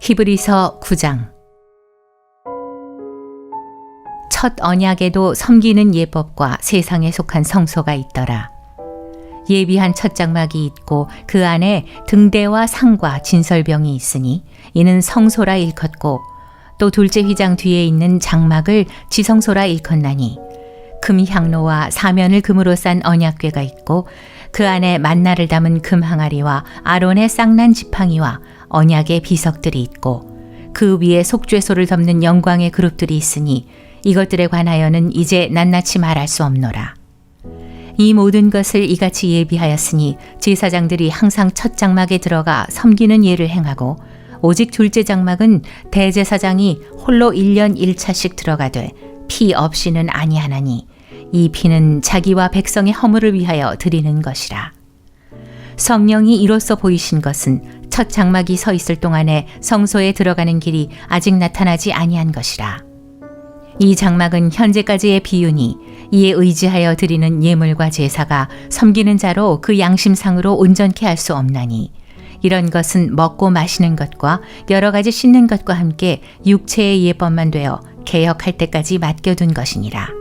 히브리서 9장. 첫 언약에도 섬기는 예법과 세상에 속한 성소가 있더라. 예비한 첫 장막이 있고 그 안에 등대와 상과 진설병이 있으니 이는 성소라 일컫고, 또 둘째 휘장 뒤에 있는 장막을 지성소라 일컫나니, 금 향로와 사면을 금으로 싼 언약궤가 있고 그 안에 만나를 담은 금 항아리와 아론의 쌍난 지팡이와 언약의 비석들이 있고 그 위에 속죄소를 덮는 영광의 그룹들이 있으니 이것들에 관하여는 이제 낱낱이 말할 수 없노라. 이 모든 것을 이같이 예비하였으니 제사장들이 항상 첫 장막에 들어가 섬기는 예를 행하고, 오직 둘째 장막은 대제사장이 홀로 1년 1차씩 들어가되 피 없이는 아니하나니 이 피는 자기와 백성의 허물을 위하여 드리는 것이라. 성령이 이로써 보이신 것은 첫 장막이 서 있을 동안에 성소에 들어가는 길이 아직 나타나지 아니한 것이라. 이 장막은 현재까지의 비유니 이에 의지하여 드리는 예물과 제사가 섬기는 자로 그 양심상으로 온전케 할 수 없나니, 이런 것은 먹고 마시는 것과 여러 가지 씻는 것과 함께 육체의 예법만 되어 개혁할 때까지 맡겨둔 것이니라.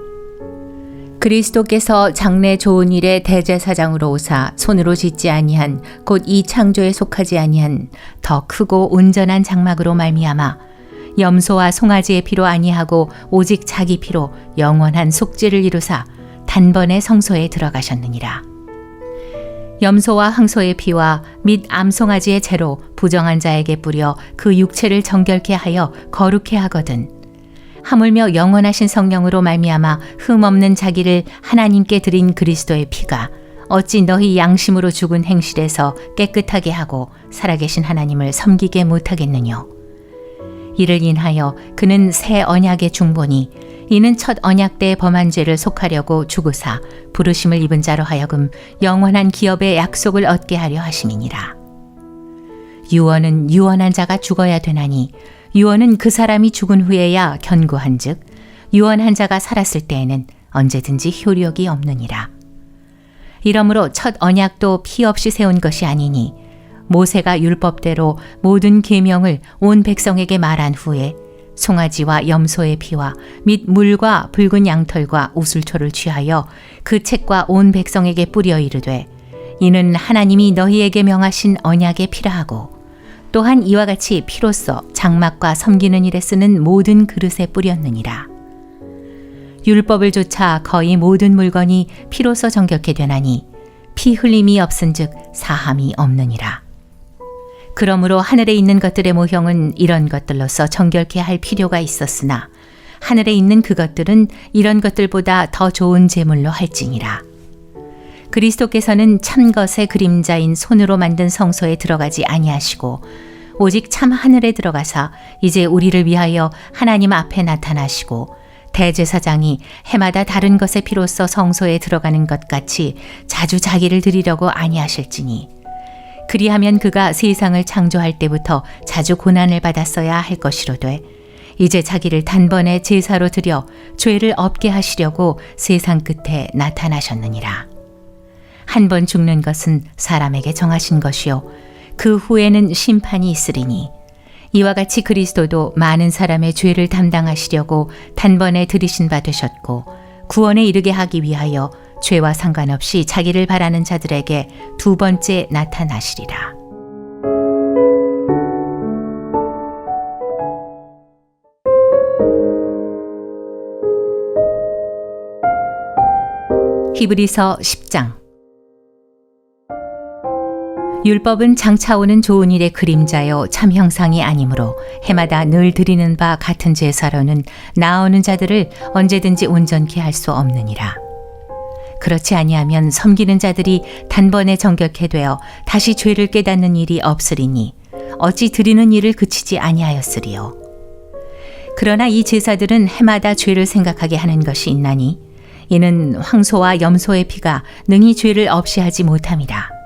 그리스도께서 장래 좋은 일의 대제사장으로 오사 손으로 짓지 아니한 곧 이 창조에 속하지 아니한 더 크고 온전한 장막으로 말미암아 염소와 송아지의 피로 아니하고 오직 자기 피로 영원한 속죄를 이루사 단번에 성소에 들어가셨느니라. 염소와 황소의 피와 및 암송아지의 재로 부정한 자에게 뿌려 그 육체를 정결케 하여 거룩케 하거든, 하물며 영원하신 성령으로 말미암아 흠없는 자기를 하나님께 드린 그리스도의 피가 어찌 너희 양심으로 죽은 행실에서 깨끗하게 하고 살아계신 하나님을 섬기게 못하겠느뇨. 이를 인하여 그는 새 언약의 중보니, 이는 첫 언약 때의 범한 죄를 속하려고 죽으사 부르심을 입은 자로 하여금 영원한 기업의 약속을 얻게 하려 하심이니라. 유언은 유언한 자가 죽어야 되나니 유언은 그 사람이 죽은 후에야 견고한즉 유언한 자가 살았을 때에는 언제든지 효력이 없느니라. 이러므로 첫 언약도 피 없이 세운 것이 아니니, 모세가 율법대로 모든 계명을 온 백성에게 말한 후에 송아지와 염소의 피와 및 물과 붉은 양털과 우슬초를 취하여 그 책과 온 백성에게 뿌려 이르되, 이는 하나님이 너희에게 명하신 언약의 피라 하고, 또한 이와 같이 피로써 장막과 섬기는 일에 쓰는 모든 그릇에 뿌렸느니라. 율법을 조차 거의 모든 물건이 피로써 정결케 되나니 피 흘림이 없은즉 사함이 없느니라. 그러므로 하늘에 있는 것들의 모형은 이런 것들로서 정결케 할 필요가 있었으나 하늘에 있는 그것들은 이런 것들보다 더 좋은 제물로 할지니라. 그리스도께서는 참 것의 그림자인 손으로 만든 성소에 들어가지 아니하시고 오직 참 하늘에 들어가사 이제 우리를 위하여 하나님 앞에 나타나시고, 대제사장이 해마다 다른 것의 피로써 성소에 들어가는 것 같이 자주 자기를 드리려고 아니하실지니, 그리하면 그가 세상을 창조할 때부터 자주 고난을 받았어야 할 것이로되 이제 자기를 단번에 제사로 드려 죄를 없게 하시려고 세상 끝에 나타나셨느니라. 한 번 죽는 것은 사람에게 정하신 것이요 그 후에는 심판이 있으리니, 이와 같이 그리스도도 많은 사람의 죄를 담당하시려고 단번에 들이신 바 되셨고, 구원에 이르게 하기 위하여 죄와 상관없이 자기를 바라는 자들에게 두 번째 나타나시리라. 히브리서 10장. 율법은 장차 오는 좋은 일의 그림자요 참 형상이 아니므로 해마다 늘 드리는 바 같은 제사로는 나오는 자들을 언제든지 온전케 할 수 없느니라. 그렇지 아니하면 섬기는 자들이 단번에 정결케 되어 다시 죄를 깨닫는 일이 없으리니 어찌 드리는 일을 그치지 아니하였으리요. 그러나 이 제사들은 해마다 죄를 생각하게 하는 것이 있나니, 이는 황소와 염소의 피가 능히 죄를 없이 하지 못함이라.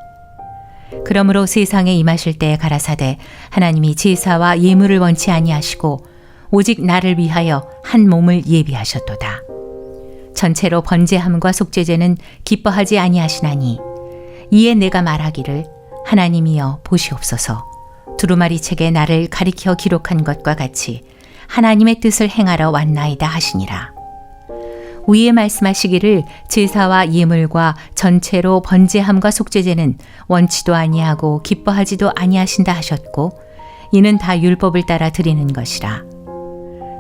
그러므로 세상에 임하실 때에 가라사대 하나님이 제사와 예물을 원치 아니하시고 오직 나를 위하여 한 몸을 예비하셨도다. 전체로 번제함과 속죄제는 기뻐하지 아니하시나니, 이에 내가 말하기를 하나님이여 보시옵소서, 두루마리 책에 나를 가리켜 기록한 것과 같이 하나님의 뜻을 행하러 왔나이다 하시니라. 위에 말씀하시기를 제사와 예물과 전체로 번제함과 속죄제는 원치도 아니하고 기뻐하지도 아니하신다 하셨고 이는 다 율법을 따라 드리는 것이라.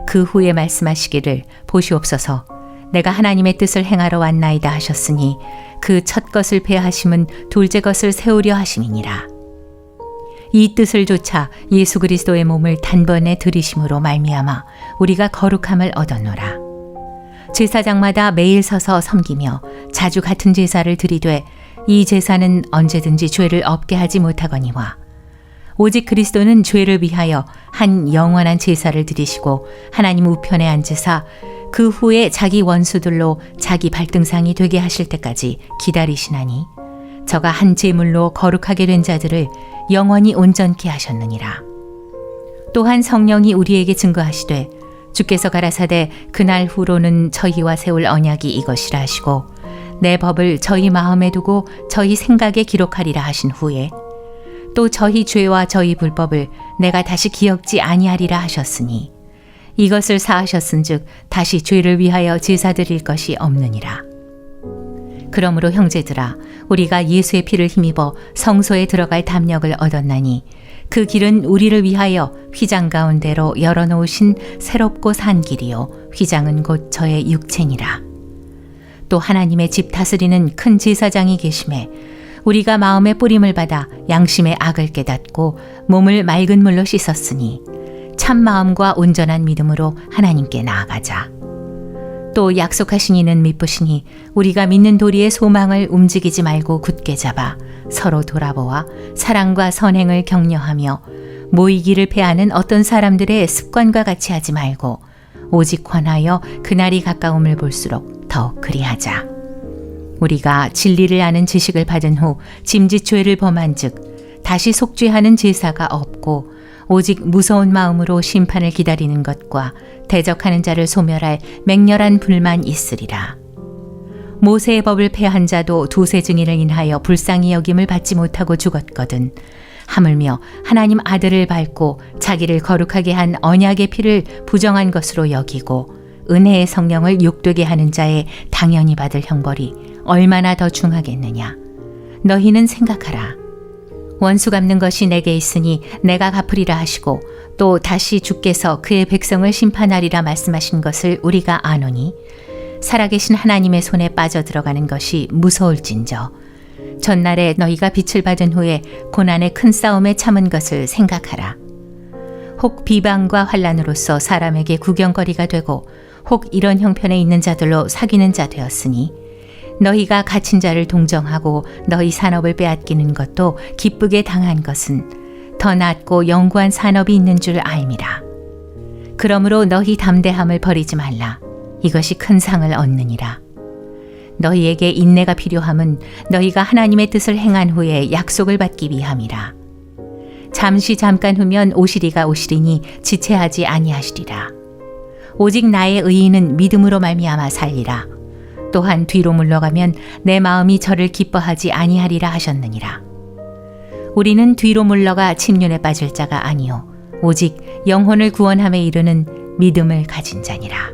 그 후에 말씀하시기를 보시옵소서 내가 하나님의 뜻을 행하러 왔나이다 하셨으니 그 첫 것을 폐하심은 둘째 것을 세우려 하심이니라. 이 뜻을 좇아 예수 그리스도의 몸을 단번에 들이심으로 말미암아 우리가 거룩함을 얻었노라. 제사장마다 매일 서서 섬기며 자주 같은 제사를 드리되 이 제사는 언제든지 죄를 없게 하지 못하거니와 오직 그리스도는 죄를 위하여 한 영원한 제사를 드리시고 하나님 우편에 앉으사 그 후에 자기 원수들로 자기 발등상이 되게 하실 때까지 기다리시나니 저가 한 제물로 거룩하게 된 자들을 영원히 온전케 하셨느니라. 또한 성령이 우리에게 증거하시되 주께서 가라사대 그날 후로는 저희와 세울 언약이 이것이라 하시고 내 법을 저희 마음에 두고 저희 생각에 기록하리라 하신 후에 또 저희 죄와 저희 불법을 내가 다시 기억지 아니하리라 하셨으니 이것을 사하셨은즉 다시 죄를 위하여 제사 드릴 것이 없느니라. 그러므로 형제들아 우리가 예수의 피를 힘입어 성소에 들어갈 담력을 얻었나니 그 길은 우리를 위하여 휘장 가운데로 열어놓으신 새롭고 산 길이요 휘장은 곧 저의 육체니라. 또 하나님의 집 다스리는 큰 제사장이 계심에 우리가 마음의 뿌림을 받아 양심의 악을 깨닫고 몸을 맑은 물로 씻었으니 참 마음과 온전한 믿음으로 하나님께 나아가자. 또 약속하신 이는 미쁘시니 우리가 믿는 도리의 소망을 움직이지 말고 굳게 잡아 서로 돌아보아 사랑과 선행을 격려하며 모이기를 패하는 어떤 사람들의 습관과 같이 하지 말고 오직 권하여 그날이 가까움을 볼수록 더욱 그리하자. 우리가 진리를 아는 지식을 받은 후 짐짓죄를 범한즉 다시 속죄하는 제사가 없고 오직 무서운 마음으로 심판을 기다리는 것과 대적하는 자를 소멸할 맹렬한 불만 있으리라. 모세의 법을 폐한 자도 두세 증인을 인하여 불쌍히 여김을 받지 못하고 죽었거든 하물며 하나님 아들을 밟고 자기를 거룩하게 한 언약의 피를 부정한 것으로 여기고 은혜의 성령을 욕되게 하는 자의 당연히 받을 형벌이 얼마나 더 중하겠느냐. 너희는 생각하라. 원수 갚는 것이 내게 있으니 내가 갚으리라 하시고 또 다시 주께서 그의 백성을 심판하리라 말씀하신 것을 우리가 아노니 살아계신 하나님의 손에 빠져 들어가는 것이 무서울진저 전날에 너희가 빛을 받은 후에 고난의 큰 싸움에 참은 것을 생각하라. 혹 비방과 환난으로서 사람에게 구경거리가 되고 혹 이런 형편에 있는 자들로 사귀는 자 되었으니 너희가 갇힌 자를 동정하고 너희 산업을 빼앗기는 것도 기쁘게 당한 것은 더 낫고 영구한 산업이 있는 줄 알미라. 그러므로 너희 담대함을 버리지 말라. 이것이 큰 상을 얻느니라. 너희에게 인내가 필요함은 너희가 하나님의 뜻을 행한 후에 약속을 받기 위함이라. 잠깐 후면 오시리가 오시리니 지체하지 아니하시리라. 오직 나의 의인은 믿음으로 말미암아 살리라. 또한 뒤로 물러가면 내 마음이 저를 기뻐하지 아니하리라 하셨느니라. 우리는 뒤로 물러가 침륜에 빠질 자가 아니요 오직 영혼을 구원함에 이르는 믿음을 가진 자니라.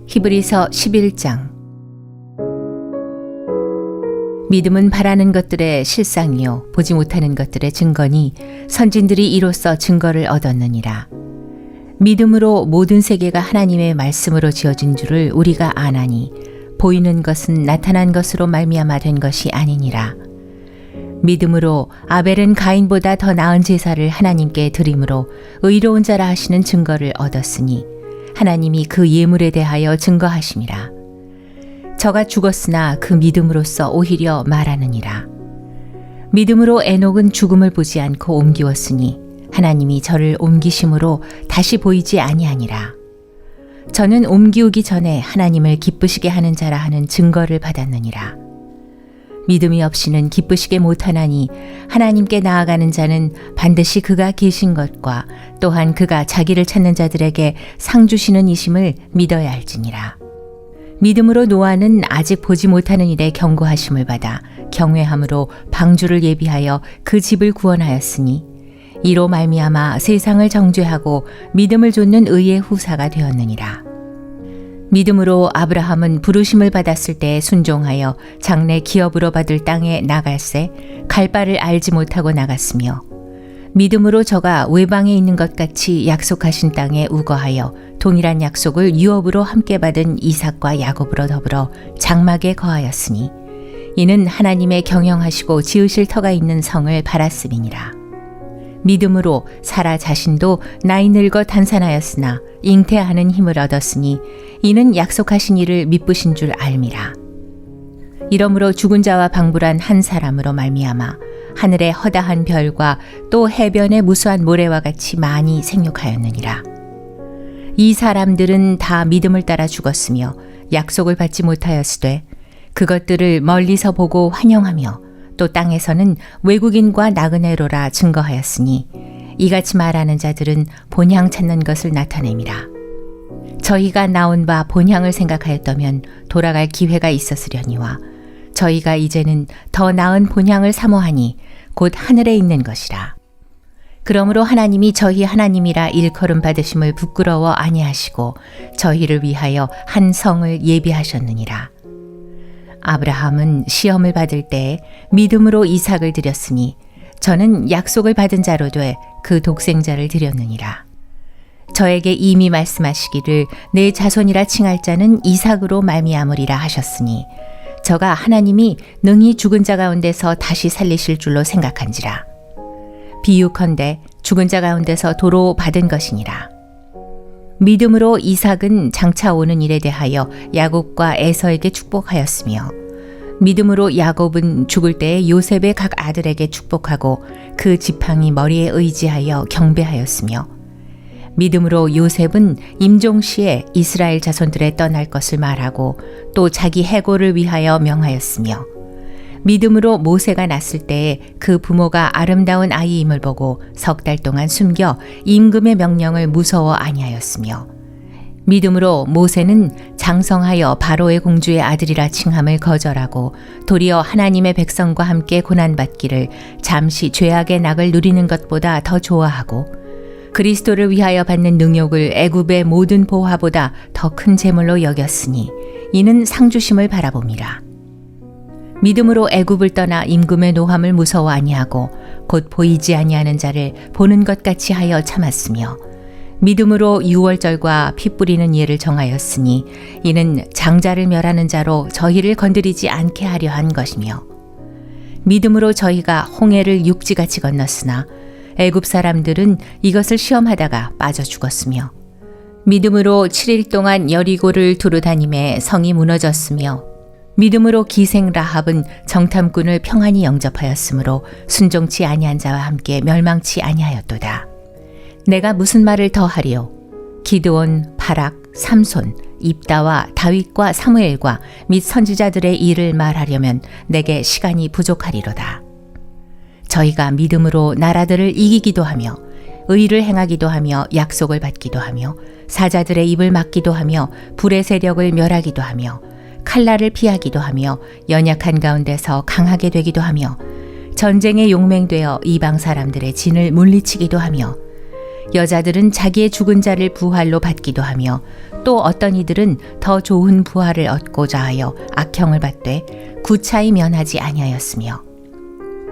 히브리서 11장. 믿음은 바라는 것들의 실상이요 보지 못하는 것들의 증거니 선진들이 이로써 증거를 얻었느니라. 믿음으로 모든 세계가 하나님의 말씀으로 지어진 줄을 우리가 아나니 보이는 것은 나타난 것으로 말미암아 된 것이 아니니라. 믿음으로 아벨은 가인보다 더 나은 제사를 하나님께 드림으로 의로운 자라 하시는 증거를 얻었으니 하나님이 그 예물에 대하여 증거하심이라. 저가 죽었으나 그 믿음으로써 오히려 말하느니라. 믿음으로 에녹은 죽음을 보지 않고 옮기웠으니 하나님이 저를 옮기심으로 다시 보이지 아니하니라. 저는 옮기우기 전에 하나님을 기쁘시게 하는 자라 하는 증거를 받았느니라. 믿음이 없이는 기쁘시게 못하나니 하나님께 나아가는 자는 반드시 그가 계신 것과 또한 그가 자기를 찾는 자들에게 상 주시는 이심을 믿어야 할지니라. 믿음으로 노아는 아직 보지 못하는 일에 경고하심을 받아 경외함으로 방주를 예비하여 그 집을 구원하였으니 이로 말미암아 세상을 정죄하고 믿음을 좇는 의의 후사가 되었느니라. 믿음으로 아브라함은 부르심을 받았을 때 순종하여 장래 기업으로 받을 땅에 나갈새 갈 바를 알지 못하고 나갔으며 믿음으로 저가 외방에 있는 것 같이 약속하신 땅에 우거하여 동일한 약속을 유업으로 함께 받은 이삭과 야곱으로 더불어 장막에 거하였으니 이는 하나님의 경영하시고 지으실 터가 있는 성을 바랐음이니라. 믿음으로 사라 자신도 나이 늙어 단산하였으나 잉태하는 힘을 얻었으니 이는 약속하신 이를 미쁘신 줄 알미라. 이러므로 죽은 자와 방불한 한 사람으로 말미암아 하늘의 허다한 별과 또 해변의 무수한 모래와 같이 많이 생육하였느니라. 이 사람들은 다 믿음을 따라 죽었으며 약속을 받지 못하였으되 그것들을 멀리서 보고 환영하며 또 땅에서는 외국인과 나그네로라 증거하였으니 이같이 말하는 자들은 본향 찾는 것을 나타냅니다. 저희가 나온 바 본향을 생각하였다면 돌아갈 기회가 있었으려니와 저희가 이제는 더 나은 본향을 사모하니 곧 하늘에 있는 것이라. 그러므로 하나님이 저희 하나님이라 일컬음 받으심을 부끄러워 아니하시고 저희를 위하여 한 성을 예비하셨느니라. 아브라함은 시험을 받을 때 믿음으로 이삭을 드렸으니 저는 약속을 받은 자로 돼 그 독생자를 드렸느니라. 저에게 이미 말씀하시기를 내 자손이라 칭할 자는 이삭으로 말미암으리라 하셨으니 저가 하나님이 능히 죽은 자 가운데서 다시 살리실 줄로 생각한지라. 비유컨대 죽은 자 가운데서 도로 받은 것이니라. 믿음으로 이삭은 장차 오는 일에 대하여 야곱과 에서에게 축복하였으며 믿음으로 야곱은 죽을 때에 요셉의 각 아들에게 축복하고 그 지팡이 머리에 의지하여 경배하였으며 믿음으로 요셉은 임종시에 이스라엘 자손들에 떠날 것을 말하고 또 자기 해고를 위하여 명하였으며 믿음으로 모세가 났을 때에 그 부모가 아름다운 아이임을 보고 석 달 동안 숨겨 임금의 명령을 무서워 아니하였으며 믿음으로 모세는 장성하여 바로의 공주의 아들이라 칭함을 거절하고 도리어 하나님의 백성과 함께 고난받기를 잠시 죄악의 낙을 누리는 것보다 더 좋아하고 그리스도를 위하여 받는 능욕을 애굽의 모든 보화보다 더 큰 재물로 여겼으니 이는 상주심을 바라봄이라. 믿음으로 애굽을 떠나 임금의 노함을 무서워 아니하고 곧 보이지 아니하는 자를 보는 것 같이 하여 참았으며 믿음으로 유월절과 피 뿌리는 예를 정하였으니 이는 장자를 멸하는 자로 저희를 건드리지 않게 하려 한 것이며 믿음으로 저희가 홍해를 육지같이 건넜으나 애굽 사람들은 이것을 시험하다가 빠져 죽었으며 믿음으로 7일 동안 여리고를 두루 다니매 성이 무너졌으며 믿음으로 기생 라합은 정탐꾼을 평안히 영접하였으므로 순종치 아니한 자와 함께 멸망치 아니하였도다. 내가 무슨 말을 더하리요? 기드온, 바락, 삼손, 입다와 다윗과 사무엘과 및 선지자들의 일을 말하려면 내게 시간이 부족하리로다. 저희가 믿음으로 나라들을 이기기도 하며 의를 행하기도 하며 약속을 받기도 하며 사자들의 입을 막기도 하며 불의 세력을 멸하기도 하며 칼날을 피하기도 하며 연약한 가운데서 강하게 되기도 하며 전쟁에 용맹되어 이방 사람들의 진을 물리치기도 하며 여자들은 자기의 죽은 자를 부활로 받기도 하며 또 어떤 이들은 더 좋은 부활을 얻고자 하여 악형을 받되 구차히 면하지 아니하였으며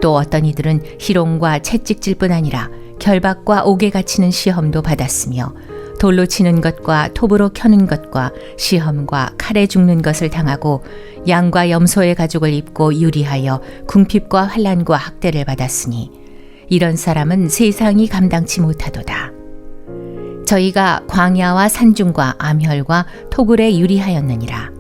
또 어떤 이들은 희롱과 채찍질뿐 아니라 결박과 옥에 갇히는 시험도 받았으며 돌로 치는 것과 톱으로 켜는 것과 시험과 칼에 죽는 것을 당하고 양과 염소의 가죽을 입고 유리하여 궁핍과 환난과 학대를 받았으니 이런 사람은 세상이 감당치 못하도다. 저희가 광야와 산중과 암혈과 토굴에 유리하였느니라.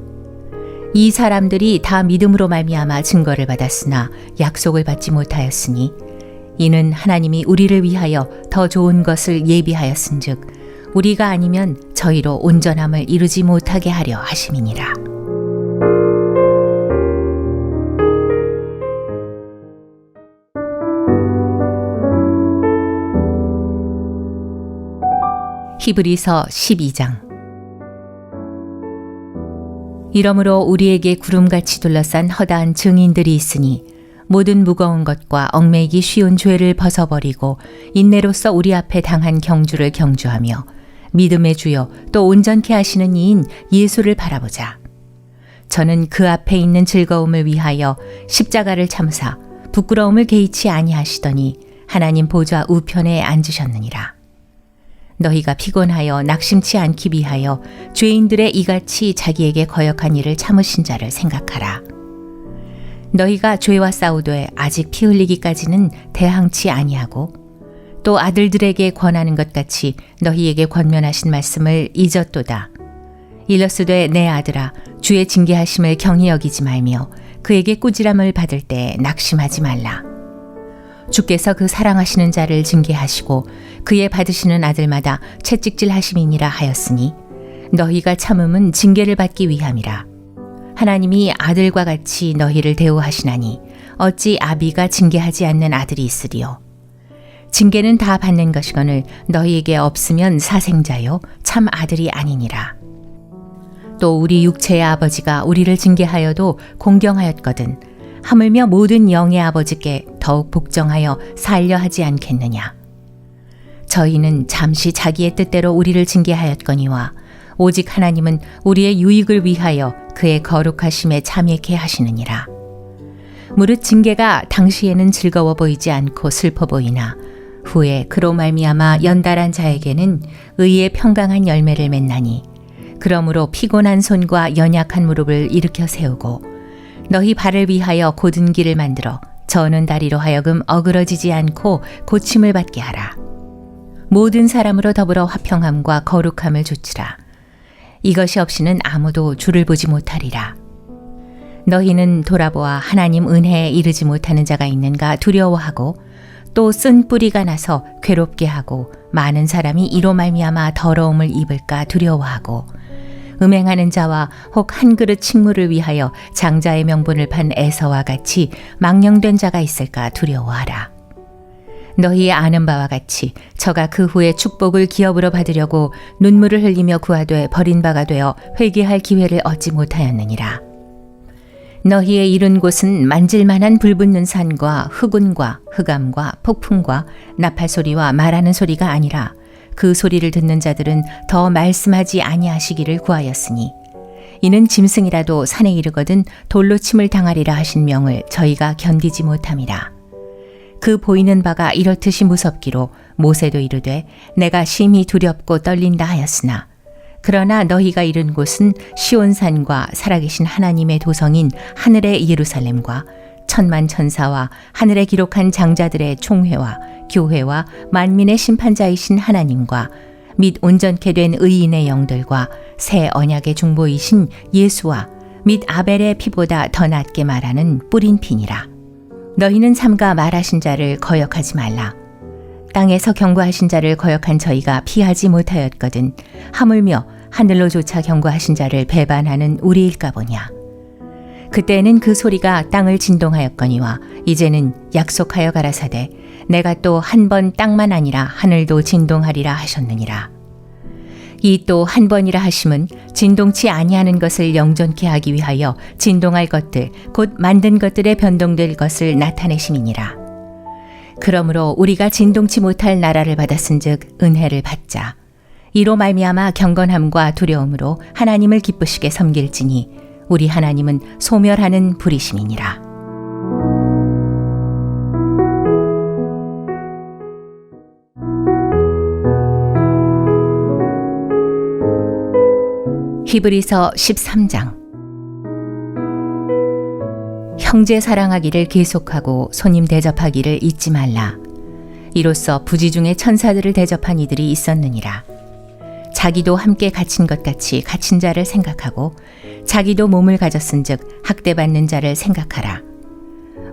이 사람들이 다 믿음으로 말미암아 증거를 받았으나 약속을 받지 못하였으니 이는 하나님이 우리를 위하여 더 좋은 것을 예비하였은즉 우리가 아니면 저희로 온전함을 이루지 못하게 하려 하심이니라. 히브리서 12장. 이러므로 우리에게 구름같이 둘러싼 허다한 증인들이 있으니 모든 무거운 것과 얽매이기 쉬운 죄를 벗어버리고 인내로써 우리 앞에 당한 경주를 경주하며 믿음의 주요 또 온전케 하시는 이인 예수를 바라보자. 저는 그 앞에 있는 즐거움을 위하여 십자가를 참으사 부끄러움을 개의치 아니하시더니 하나님 보좌 우편에 앉으셨느니라. 너희가 피곤하여 낙심치 않기 위하여 죄인들의 이같이 자기에게 거역한 일을 참으신 자를 생각하라. 너희가 죄와 싸우되 아직 피 흘리기까지는 대항치 아니하고 또 아들들에게 권하는 것 같이 너희에게 권면하신 말씀을 잊었도다. 일러스되 내 아들아 주의 징계하심을 경히 여기지 말며 그에게 꾸지람을 받을 때 낙심하지 말라. 주께서 그 사랑하시는 자를 징계하시고 그의 받으시는 아들마다 채찍질 하심이니라 하였으니 너희가 참음은 징계를 받기 위함이라. 하나님이 아들과 같이 너희를 대우하시나니 어찌 아비가 징계하지 않는 아들이 있으리요. 징계는 다 받는 것이거늘 너희에게 없으면 사생자요 참 아들이 아니니라. 또 우리 육체의 아버지가 우리를 징계하여도 공경하였거든 하물며 모든 영의 아버지께 더욱 복종하여 살려 하지 않겠느냐. 저희는 잠시 자기의 뜻대로 우리를 징계하였거니와 오직 하나님은 우리의 유익을 위하여 그의 거룩하심에 참여케 하시느니라. 무릇 징계가 당시에는 즐거워 보이지 않고 슬퍼 보이나 후에 그로 말미암아 연달한 자에게는 의의 평강한 열매를 맺나니 그러므로 피곤한 손과 연약한 무릎을 일으켜 세우고 너희 발을 위하여 곧은 길을 만들어 저는 다리로 하여금 어그러지지 않고 고침을 받게 하라. 모든 사람으로 더불어 화평함과 거룩함을 주치라. 이것이 없이는 아무도 주를 보지 못하리라. 너희는 돌아보아 하나님 은혜에 이르지 못하는 자가 있는가 두려워하고 또 쓴 뿌리가 나서 괴롭게 하고 많은 사람이 이로 말미암아 더러움을 입을까 두려워하고 음행하는 자와 혹 한 그릇 식물을 위하여 장자의 명분을 판 에서와 같이 망령된 자가 있을까 두려워하라. 너희 아는 바와 같이 저가 그 후에 축복을 기업으로 받으려고 눈물을 흘리며 구하되 버린 바가 되어 회개할 기회를 얻지 못하였느니라. 너희의 이른 곳은 만질만한 불붙는 산과 흑운과 흑암과 폭풍과 나팔 소리와 말하는 소리가 아니라 그 소리를 듣는 자들은 더 말씀하지 아니하시기를 구하였으니 이는 짐승이라도 산에 이르거든 돌로 침을 당하리라 하신 명을 저희가 견디지 못함이라. 그 보이는 바가 이렇듯이 무섭기로 모세도 이르되 내가 심히 두렵고 떨린다 하였으나 그러나 너희가 이른 곳은 시온산과 살아계신 하나님의 도성인 하늘의 예루살렘과 천만 천사와 하늘에 기록한 장자들의 총회와 교회와 만민의 심판자이신 하나님과 및 온전케 된 의인의 영들과 새 언약의 중보이신 예수와 및 아벨의 피보다 더 낫게 말하는 뿌린 피니라. 너희는 삼가 말하신 자를 거역하지 말라. 땅에서 경고하신 자를 거역한 저희가 피하지 못하였거든 하물며 하늘로조차 경고하신 자를 배반하는 우리일까 보냐. 그때는 그 소리가 땅을 진동하였거니와 이제는 약속하여 가라사대 내가 또 한 번 땅만 아니라 하늘도 진동하리라 하셨느니라. 이 또 한 번이라 하심은 진동치 아니하는 것을 영존케 하기 위하여 진동할 것들 곧 만든 것들에 변동될 것을 나타내심이니라. 그러므로 우리가 진동치 못할 나라를 받았은즉 은혜를 받자. 이로 말미암아 경건함과 두려움으로 하나님을 기쁘시게 섬길지니 우리 하나님은 소멸하는 불이심이니라. 히브리서 13장. 형제 사랑하기를 계속하고 손님 대접하기를 잊지 말라. 이로써 부지 중에 천사들을 대접한 이들이 있었느니라. 자기도 함께 갇힌 것 같이 갇힌 자를 생각하고 자기도 몸을 가졌은즉 학대받는 자를 생각하라.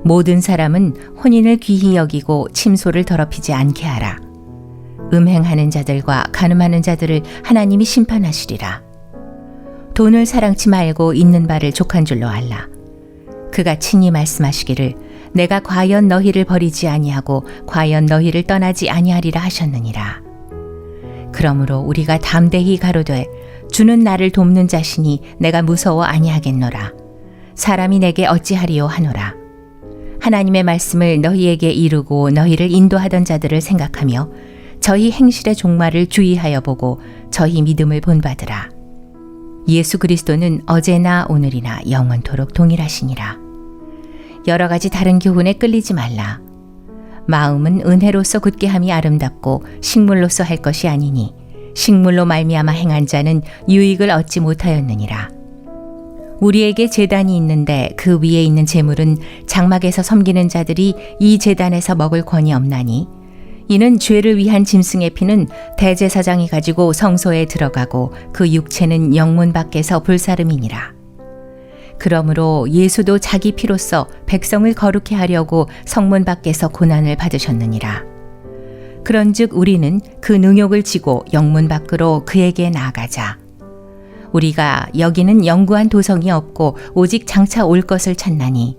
모든 사람은 혼인을 귀히 여기고 침소를 더럽히지 않게 하라. 음행하는 자들과 간음하는 자들을 하나님이 심판하시리라. 돈을 사랑치 말고 있는 바를 족한 줄로 알라. 그가 친히 말씀하시기를 내가 과연 너희를 버리지 아니하고 과연 너희를 떠나지 아니하리라 하셨느니라. 그러므로 우리가 담대히 가로되 주는 나를 돕는 자시니 내가 무서워 아니하겠노라. 사람이 내게 어찌하리요 하노라. 하나님의 말씀을 너희에게 이루고 너희를 인도하던 자들을 생각하며 저희 행실의 종말을 주의하여 보고 저희 믿음을 본받으라. 예수 그리스도는 어제나 오늘이나 영원토록 동일하시니라. 여러 가지 다른 교훈에 끌리지 말라. 마음은 은혜로서 굳게 함이 아름답고 식물로서 할 것이 아니니 식물로 말미암아 행한 자는 유익을 얻지 못하였느니라. 우리에게 제단이 있는데 그 위에 있는 제물은 장막에서 섬기는 자들이 이 제단에서 먹을 권이 없나니 이는 죄를 위한 짐승의 피는 대제사장이 가지고 성소에 들어가고 그 육체는 영문 밖에서 불사름이니라. 그러므로 예수도 자기 피로써 백성을 거룩해 하려고 성문 밖에서 고난을 받으셨느니라. 그런즉 우리는 그 능욕을 지고 영문 밖으로 그에게 나아가자. 우리가 여기는 영구한 도성이 없고 오직 장차 올 것을 찾나니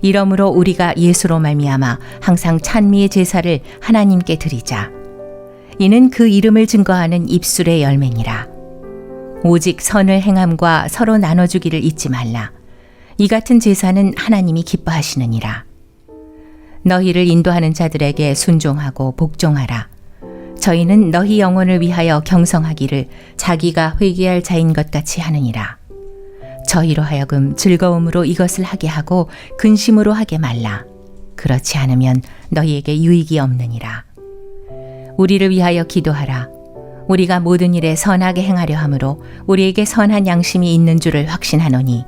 이러므로 우리가 예수로 말미암아 항상 찬미의 제사를 하나님께 드리자. 이는 그 이름을 증거하는 입술의 열매니라. 오직 선을 행함과 서로 나눠주기를 잊지 말라. 이 같은 제사는 하나님이 기뻐하시느니라. 너희를 인도하는 자들에게 순종하고 복종하라. 저희는 너희 영혼을 위하여 경성하기를 자기가 회개할 자인 것 같이 하느니라. 저희로 하여금 즐거움으로 이것을 하게 하고 근심으로 하게 말라. 그렇지 않으면 너희에게 유익이 없느니라. 우리를 위하여 기도하라. 우리가 모든 일에 선하게 행하려 하므로 우리에게 선한 양심이 있는 줄을 확신하노니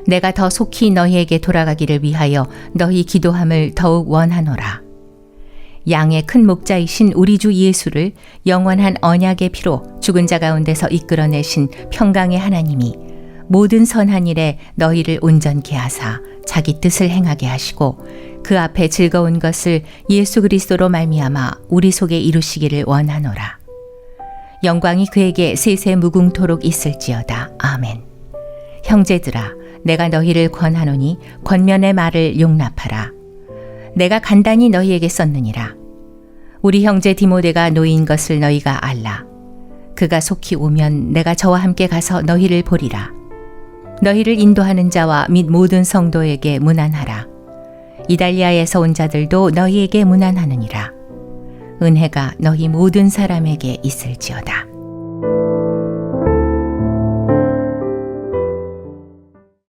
내가 더 속히 너희에게 돌아가기를 위하여 너희 기도함을 더욱 원하노라. 양의 큰 목자이신 우리 주 예수를 영원한 언약의 피로 죽은 자 가운데서 이끌어내신 평강의 하나님이 모든 선한 일에 너희를 온전케 하사 자기 뜻을 행하게 하시고 그 앞에 즐거운 것을 예수 그리스도로 말미암아 우리 속에 이루시기를 원하노라. 영광이 그에게 세세 무궁토록 있을지어다. 아멘. 형제들아, 내가 너희를 권하노니 권면의 말을 용납하라. 내가 간단히 너희에게 썼느니라. 우리 형제 디모데가 노인 것을 너희가 알라. 그가 속히 오면 내가 저와 함께 가서 너희를 보리라. 너희를 인도하는 자와 및 모든 성도에게 문안하라. 이달리아에서 온 자들도 너희에게 문안하느니라. 은혜가 너희 모든 사람에게 있을지어다.